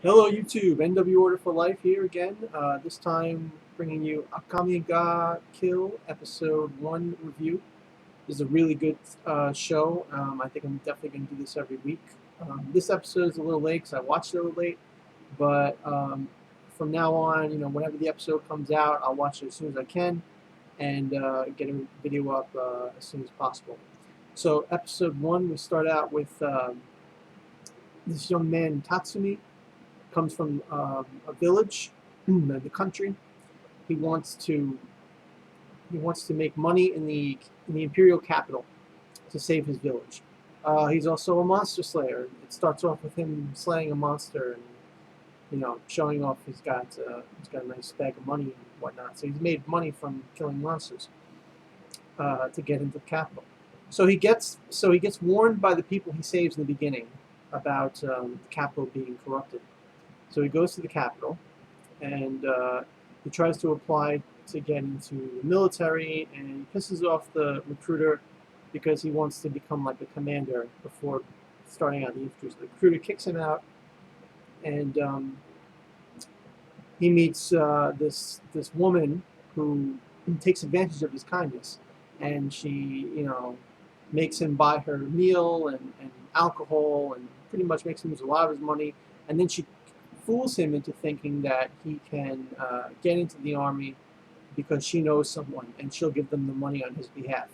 Hello YouTube, NW Order for Life here again. This time bringing you Akame ga Kill episode 1 review. This is a really good show. I think I'm definitely going to do this every week. This episode is a little late because I watched it a little late, but from now on, whenever the episode comes out, I'll watch it as soon as I can and get a video up as soon as possible. So episode 1, we start out with this young man, Tatsumi, comes from a village in the country. He wants to make money in the imperial capital to save his village. He's also a monster slayer. It starts off with him slaying a monster and showing off he's got a nice bag of money and whatnot. So he's made money from killing monsters to get into the capital. So he gets warned by the people he saves in the beginning about the capital being corrupted. So he goes to the capital, and he tries to apply to get into the military, and he pisses off the recruiter because he wants to become like a commander before starting out the infantry. So the recruiter kicks him out, and he meets this woman who takes advantage of his kindness, and she makes him buy her meal and alcohol, and pretty much makes him lose a lot of his money, and then she fools him into thinking that he can get into the army because she knows someone and she'll give them the money on his behalf.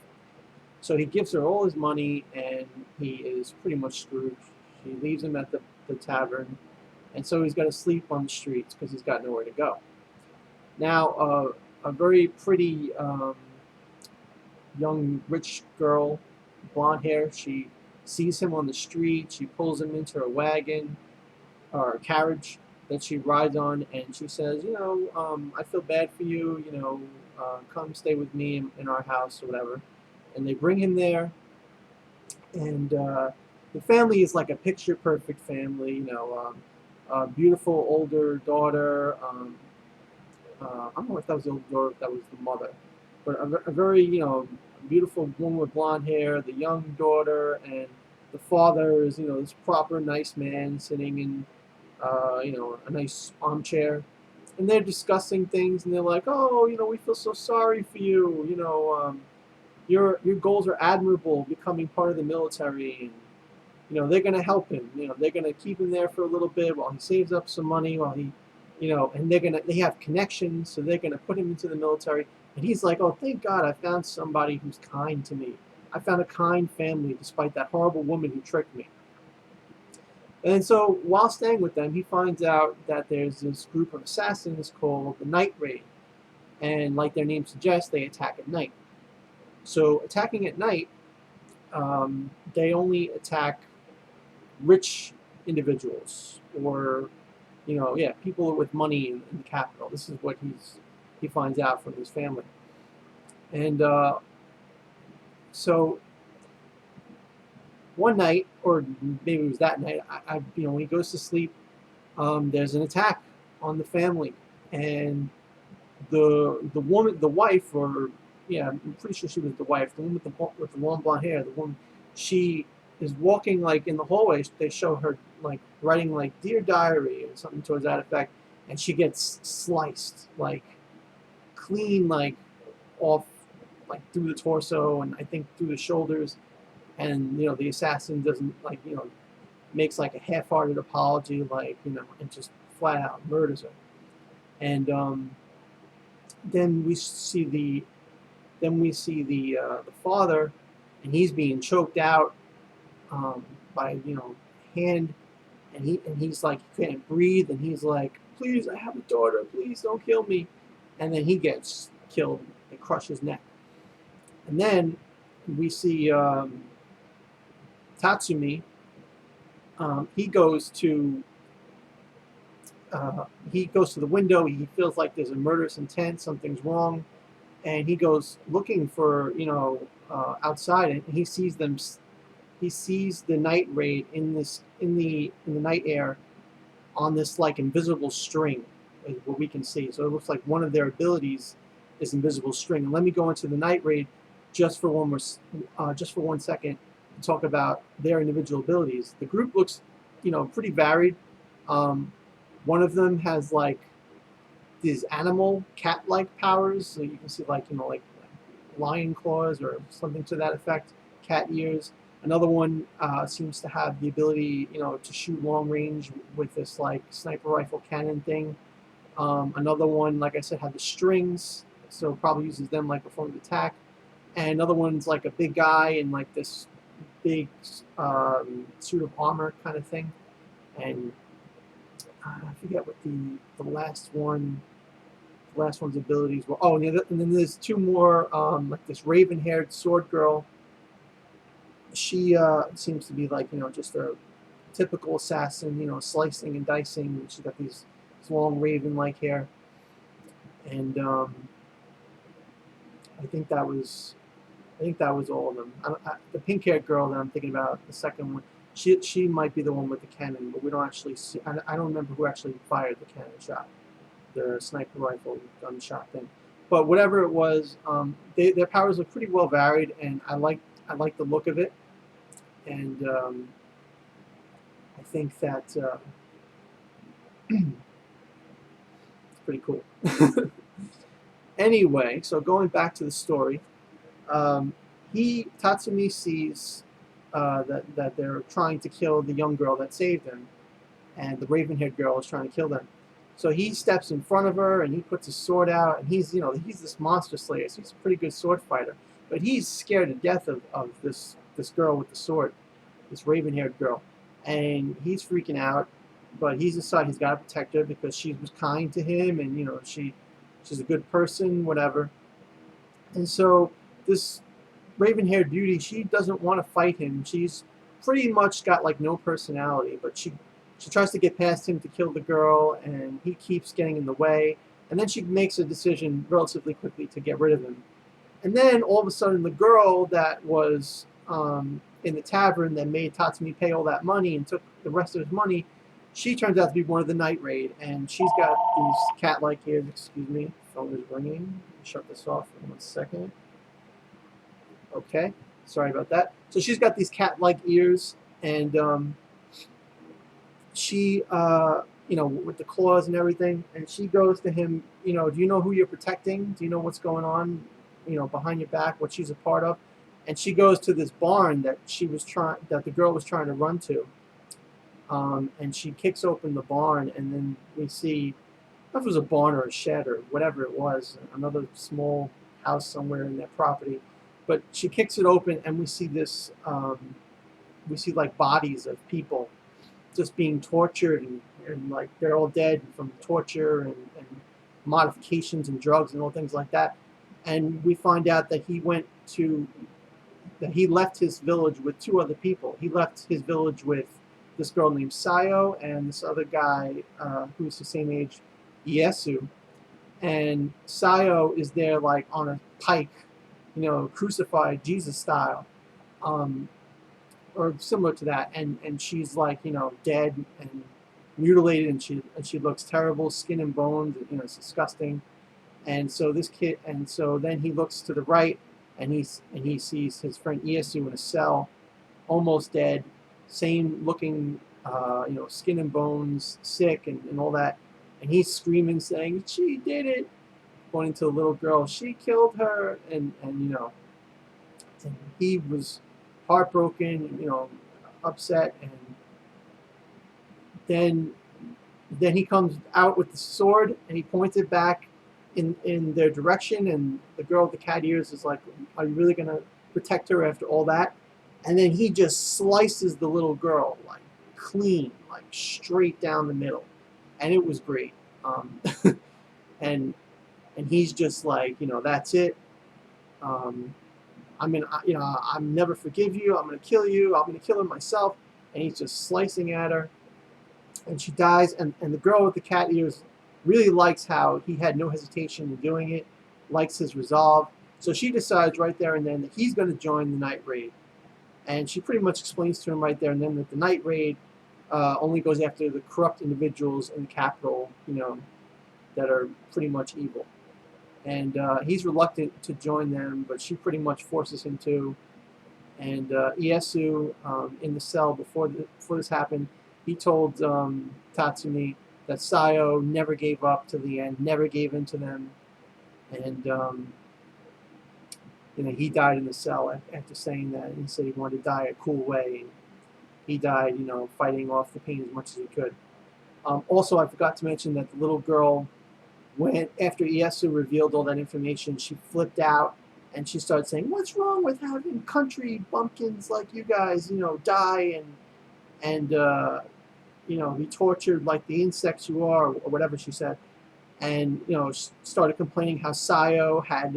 So he gives her all his money and he is pretty much screwed. She leaves him at the tavern, and so he's got to sleep on the streets because he's got nowhere to go. Now, a very pretty young rich girl, blonde hair, she sees him on the street. She pulls him into her wagon or carriage that she rides on, and she says, I feel bad for you, come stay with me in our house or whatever. And they bring him there, and the family is like a picture-perfect family, a beautiful older daughter. I don't know if that was the older daughter, if that was the mother, but a very, beautiful woman with blonde hair, the young daughter, and the father is, this proper, nice man sitting in a nice armchair, and they're discussing things, and they're like, "Oh, we feel so sorry for you. Your goals are admirable, becoming part of the military, and they're going to help him. They're going to keep him there for a little bit while he saves up some money, while he, and they have connections, so they're going to put him into the military." And he's like, "Oh, thank God, I found somebody who's kind to me. I found a kind family, despite that horrible woman who tricked me." And so while staying with them, he finds out that there's this group of assassins called the Night Raid. And like their name suggests, they attack at night. So attacking at night, they only attack rich individuals or, people with money in the capital. This is what he finds out from his family. And so one night, or maybe it was that night, when he goes to sleep, there's an attack on the family, and the woman, the wife, or yeah, I'm pretty sure she was the wife, the woman with the long blonde hair, the woman, she is walking like in the hallway. They show her like writing like "Dear Diary" or something towards that effect, and she gets sliced like clean, like off, like through the torso and I think through the shoulders. And the assassin doesn't makes like a half-hearted apology, and just flat out murders her. And then we see the father, and he's being choked out by hand, and he's like, he can't breathe, and he's like, "Please, I have a daughter, please don't kill me." And then he gets killed. They crush his neck. And then we see Tatsumi. He goes to the window. He feels like there's a murderous intent. Something's wrong, and he goes looking for outside, and he sees them. He sees the night raid in the night air on this like invisible string, is what we can see. So it looks like one of their abilities is invisible string. And let me go into the night raid just for one second to talk about their individual abilities. The group looks, pretty varied. One of them has like these animal cat-like powers, so you can see like like lion claws or something to that effect, cat ears. Another one seems to have the ability, to shoot long range with this like sniper rifle cannon thing. Another one, like I said, had the strings, so probably uses them like a form of attack. And another one's like a big guy in like this big suit of armor kind of thing. And I forget what the last one's abilities were. Oh, and then there's two more, like this raven-haired sword girl. She seems to be like just a typical assassin, slicing and dicing. She's got this long raven-like hair, and I think that was all of them. The pink-haired girl that I'm thinking about, the second one, she might be the one with the cannon, but we don't actually see. I don't remember who actually fired the cannon shot, the sniper rifle gunshot thing. But whatever it was, their powers look pretty well varied, and I like the look of it, and I think that it's pretty cool. Anyway, so going back to the story, Tatsumi sees that they're trying to kill the young girl that saved him, and the raven-haired girl is trying to kill them. So he steps in front of her and he puts his sword out, and he's this monster slayer, so he's a pretty good sword fighter. But he's scared to death of this girl with the sword, this raven-haired girl, and he's freaking out. But he's decided he's got to protect her because she was kind to him, and she's a good person, whatever. And so this raven-haired beauty, she doesn't want to fight him. She's pretty much got like no personality, but she tries to get past him to kill the girl, and he keeps getting in the way. And then she makes a decision relatively quickly to get rid of him. And then all of a sudden, the girl that was in the tavern that made Tatsumi pay all that money and took the rest of his money, she turns out to be one of the night raid, and she's got these cat-like ears. Excuse me, phone is ringing. Shut this off in 1 second. Okay, sorry about that. So she's got these cat-like ears, and she, with the claws and everything, and she goes to him, do you know who you're protecting? Do you know what's going on, behind your back, what she's a part of? And she goes to this barn that the girl was trying to run to, and she kicks open the barn, and then we see, I don't know if it was a barn or a shed or whatever it was, another small house somewhere in their property, but she kicks it open, and we see this, we see like bodies of people just being tortured, and like they're all dead from torture and modifications and drugs and all things like that. And we find out that he left his village with two other people. He left his village with this girl named Sayo and this other guy who's the same age, Iesu. And Sayo is there like on a pike, crucified Jesus style. Or similar to that, and she's like dead and mutilated, and she looks terrible, skin and bones, it's disgusting. And so then he looks to the right, and he sees his friend Iesu in a cell, almost dead, same looking, skin and bones, sick, and all that, and he's screaming, saying, "She did it," pointing to the little girl. She killed her, and he was heartbroken, upset, and then he comes out with the sword, and he points it back in their direction, and the girl with the cat ears is like, "Are you really gonna protect her after all that?" And then he just slices the little girl like clean, like straight down the middle, and it was great. And he's just like, that's it. I'm never forgive you. I'm gonna kill you. I'm gonna kill her myself. And he's just slicing at her, and she dies. And the girl with the cat ears really likes how he had no hesitation in doing it, likes his resolve. So she decides right there and then that he's going to join the night raid. And she pretty much explains to him right there and then that the night raid only goes after the corrupt individuals in the capital, that are pretty much evil. And he's reluctant to join them, but she pretty much forces him to. And Iesu, in the cell before this happened, he told Tatsumi that Sayo never gave up to the end, never gave in to them, and he died in the cell after saying that. He said he wanted to die a cool way. And he died, fighting off the pain as much as he could. Also, I forgot to mention that the little girl, after Ieyasu revealed all that information, she flipped out and she started saying, "What's wrong with having country bumpkins like you guys, die and be tortured like the insects you are," or whatever she said. And started complaining how Sayo had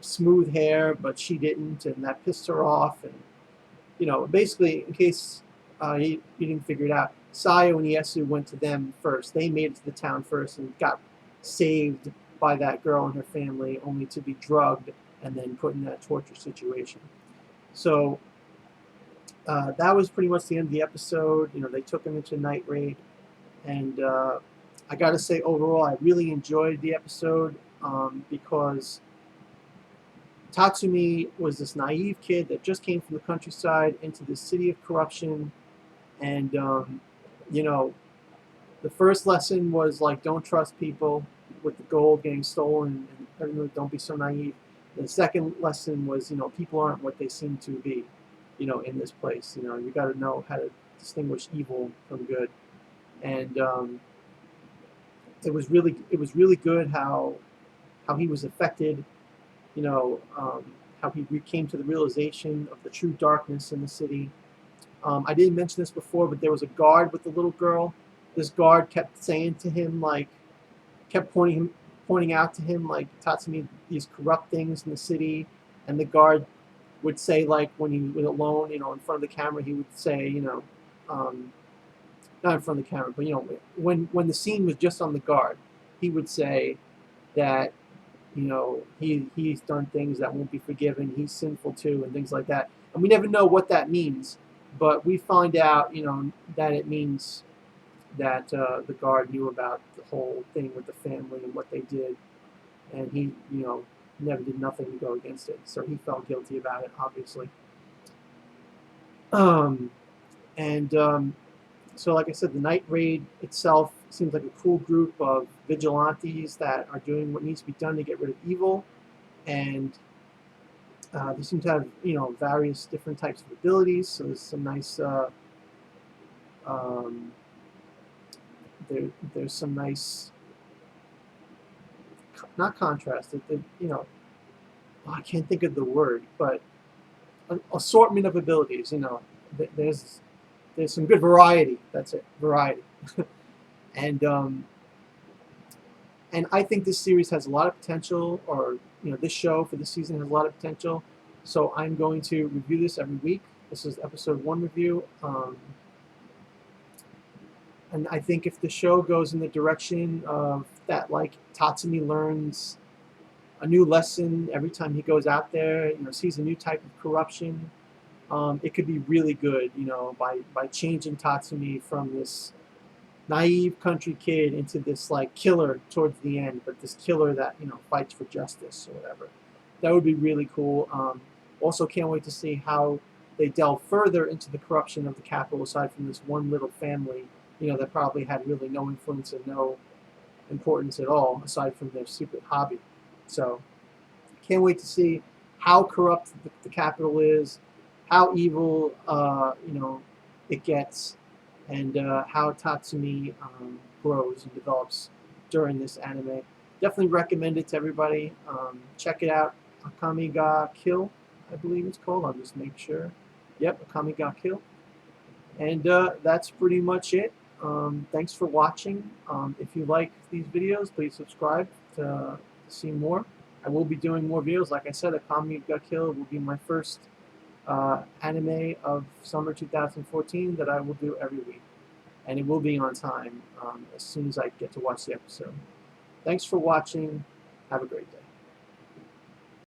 smooth hair, but she didn't, and that pissed her off. And basically, in case you didn't figure it out, Sayo and Ieyasu went to them first. They made it to the town first and got saved by that girl and her family, only to be drugged and then put in that torture situation. So that was pretty much the end of the episode. They took him into Night Raid, and I gotta say, overall, I really enjoyed the episode because Tatsumi was this naive kid that just came from the countryside into this city of corruption, and the first lesson was like, don't trust people with the gold getting stolen, and don't be so naive. The second lesson was, people aren't what they seem to be, in this place. You got to know how to distinguish evil from good, and it was really good how he was affected. How he came to the realization of the true darkness in the city. I didn't mention this before, but there was a guard with the little girl. This guard kept saying to him, kept pointing out to him, Tatsumi, these corrupt things in the city. And the guard would say, when he was alone, in front of the camera, he would say, not in front of the camera, but when the scene was just on the guard, he would say that he's done things that won't be forgiven. He's sinful too, and things like that. And we never know what that means, but we find out, that it means that the guard knew about the whole thing with the family and what they did, and he, never did nothing to go against it. So he felt guilty about it, obviously. So like I said, the Night Raid itself seems like a cool group of vigilantes that are doing what needs to be done to get rid of evil, and they seem to have various different types of abilities. So there's some nice there's some nice, not contrast. I can't think of the word, but an assortment of abilities. There's some good variety. That's it, variety. and I think this series has a lot of potential, or this show for this season has a lot of potential. So I'm going to review this every week. This is episode 1 review. And I think if the show goes in the direction of that, Tatsumi learns a new lesson every time he goes out there, sees a new type of corruption, it could be really good, by changing Tatsumi from this naive country kid into this killer towards the end, but this killer that fights for justice or whatever. That would be really cool. Also, can't wait to see how they delve further into the corruption of the capital, aside from this one little family, that probably had really no influence and no importance at all, aside from their secret hobby. So, can't wait to see how corrupt the capital is, how evil, it gets, and how Tatsumi grows and develops during this anime. Definitely recommend it to everybody. Check it out. Akame ga Kill, I believe it's called. I'll just make sure. Yep, Akame ga Kill. And that's pretty much it. Thanks for watching. If you like these videos, please subscribe to see more. I will be doing more videos. Like I said, Akame ga Kill will be my first anime of summer 2014 that I will do every week. And it will be on time as soon as I get to watch the episode. Thanks for watching. Have a great day.